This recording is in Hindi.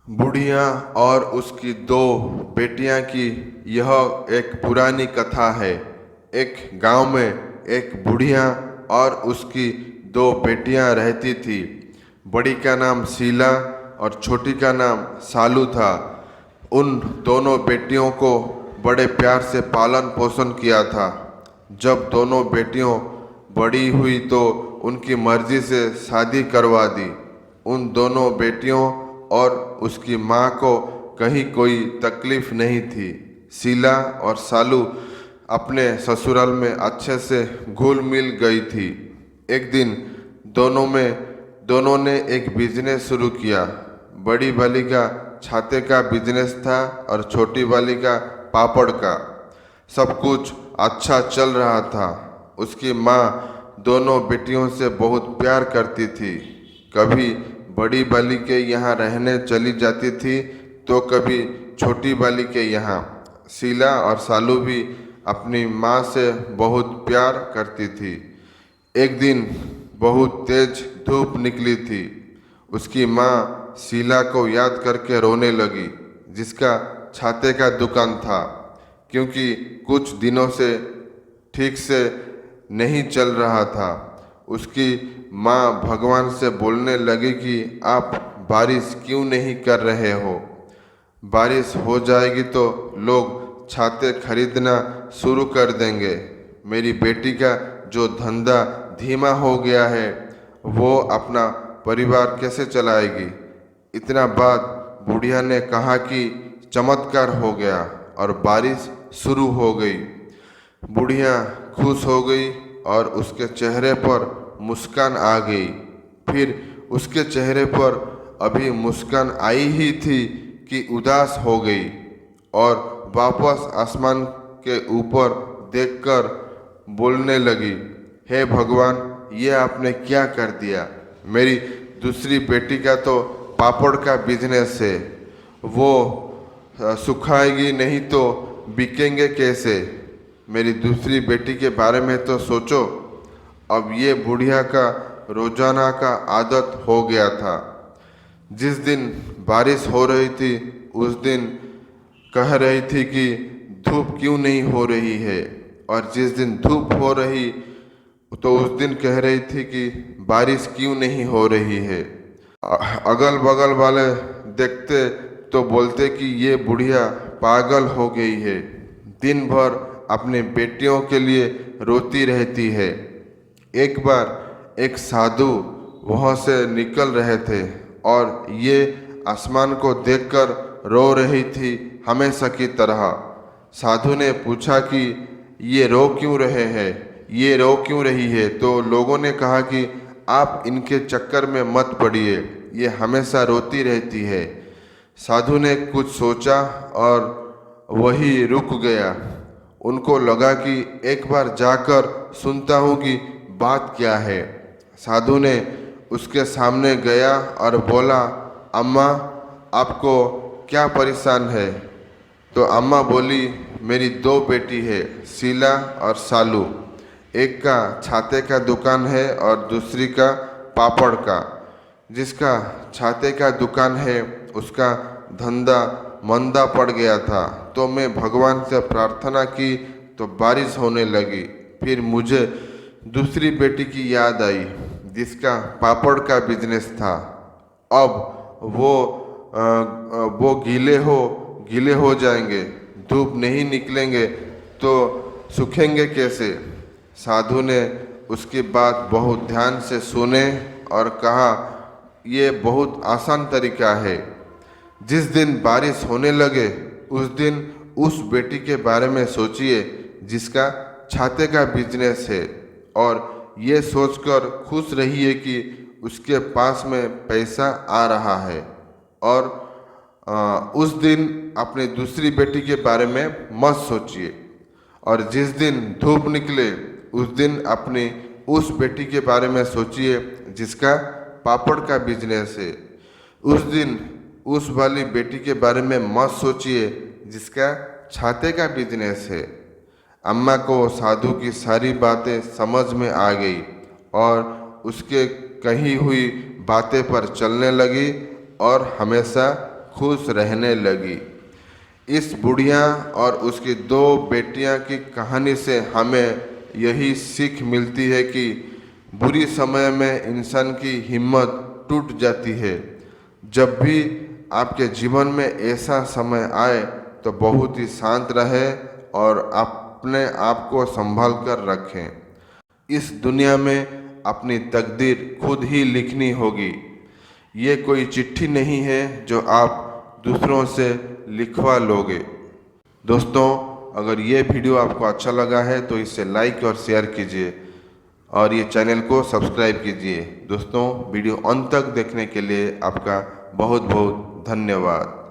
बुढ़िया और उसकी दो बेटियां की यह एक पुरानी कथा है। एक गांव में एक बुढ़िया और उसकी दो बेटियां रहती थी। बड़ी का नाम शीला और छोटी का नाम सालू था। उन दोनों बेटियों को बड़े प्यार से पालन पोषण किया था। जब दोनों बेटियों बड़ी हुई तो उनकी मर्जी से शादी करवा दी। उन दोनों बेटियों और उसकी माँ को कहीं कोई तकलीफ नहीं थी। शीला और सालू अपने ससुराल में अच्छे से घुल मिल गई थी। एक दिन दोनों ने एक बिजनेस शुरू किया। बड़ी वाली का छाते का बिजनेस था और छोटी वाली का पापड़ का। सब कुछ अच्छा चल रहा था। उसकी माँ दोनों बेटियों से बहुत प्यार करती थी। कभी बड़ी वाली के यहाँ रहने चली जाती थी तो कभी छोटी वाली के यहाँ। शीला और सालू भी अपनी माँ से बहुत प्यार करती थी। एक दिन बहुत तेज धूप निकली थी। उसकी माँ शीला को याद करके रोने लगी, जिसका छाते का दुकान था, क्योंकि कुछ दिनों से ठीक से नहीं चल रहा था। उसकी माँ भगवान से बोलने लगी कि आप बारिश क्यों नहीं कर रहे हो? बारिश हो जाएगी तो लोग छाते खरीदना शुरू कर देंगे। मेरी बेटी का जो धंधा धीमा हो गया है, वो अपना परिवार कैसे चलाएगी? इतना बाद बुढ़िया ने कहा कि चमत्कार हो गया और बारिश शुरू हो गई। बुढ़िया खुश हो गई और उसके चेहरे पर मुस्कान आ गई। फिर उसके चेहरे पर अभी मुस्कान आई ही थी कि उदास हो गई और वापस आसमान के ऊपर देखकर बोलने लगी, हे भगवान, ये आपने क्या कर दिया? मेरी दूसरी बेटी का तो पापड़ का बिजनेस है, वो सुखाएगी नहीं तो बिकेंगे कैसे? मेरी दूसरी बेटी के बारे में तो सोचो। अब ये बुढ़िया का रोजाना का आदत हो गया था। जिस दिन बारिश हो रही थी उस दिन कह रही थी कि धूप क्यों नहीं हो रही है, और जिस दिन धूप हो रही तो उस दिन कह रही थी कि बारिश क्यों नहीं हो रही है। अगल बगल वाले देखते तो बोलते कि ये बुढ़िया पागल हो गई है, दिन भर अपने बेटियों के लिए रोती रहती है। एक बार एक साधु वहाँ से निकल रहे थे और ये आसमान को देखकर रो रही थी हमेशा की तरह। साधु ने पूछा कि ये रो क्यों रहे हैं, ये रो क्यों रही है? तो लोगों ने कहा कि आप इनके चक्कर में मत पड़िए, ये हमेशा रोती रहती है। साधु ने कुछ सोचा और वही रुक गया। उनको लगा कि एक बार जाकर सुनता हूँ कि बात क्या है। साधु ने उसके सामने गया और बोला, अम्मा, आपको क्या परेशान है? तो अम्मा बोली, मेरी दो बेटी है, शीला और सालू। एक का छाते का दुकान है और दूसरी का पापड़ का। जिसका छाते का दुकान है उसका धंधा मंदा पड़ गया था, तो मैं भगवान से प्रार्थना की तो बारिश होने लगी। फिर मुझे दूसरी बेटी की याद आई, जिसका पापड़ का बिजनेस था। अब वो गीले हो जाएंगे, धूप नहीं निकलेंगे तो सूखेंगे कैसे? साधु ने उसकी बात बहुत ध्यान से सुने और कहा, ये बहुत आसान तरीका है। जिस दिन बारिश होने लगे उस दिन उस बेटी के बारे में सोचिए जिसका छाते का बिजनेस है, और ये सोचकर खुश रहिए कि उसके पास में पैसा आ रहा है। और उस दिन अपनी दूसरी बेटी के बारे में मत सोचिए, और जिस दिन धूप निकले उस दिन अपनी उस बेटी के बारे में सोचिए जिसका पापड़ का बिजनेस है। उस दिन उस वाली बेटी के बारे में मत सोचिए जिसका छाते का बिजनेस है। अम्मा को साधु की सारी बातें समझ में आ गई और उसके कही हुई बातें पर चलने लगी और हमेशा खुश रहने लगी। इस बुढ़िया और उसकी 2 बेटियां की कहानी से हमें यही सीख मिलती है कि बुरी समय में इंसान की हिम्मत टूट जाती है। जब भी आपके जीवन में ऐसा समय आए तो बहुत ही शांत रहे और अपने आप को संभाल कर रखें। इस दुनिया में अपनी तकदीर खुद ही लिखनी होगी। ये कोई चिट्ठी नहीं है जो आप दूसरों से लिखवा लोगे। दोस्तों, अगर ये वीडियो आपको अच्छा लगा है तो इसे लाइक और शेयर कीजिए और ये चैनल को सब्सक्राइब कीजिए। दोस्तों, वीडियो अंत तक देखने के लिए आपका बहुत बहुत धन्यवाद।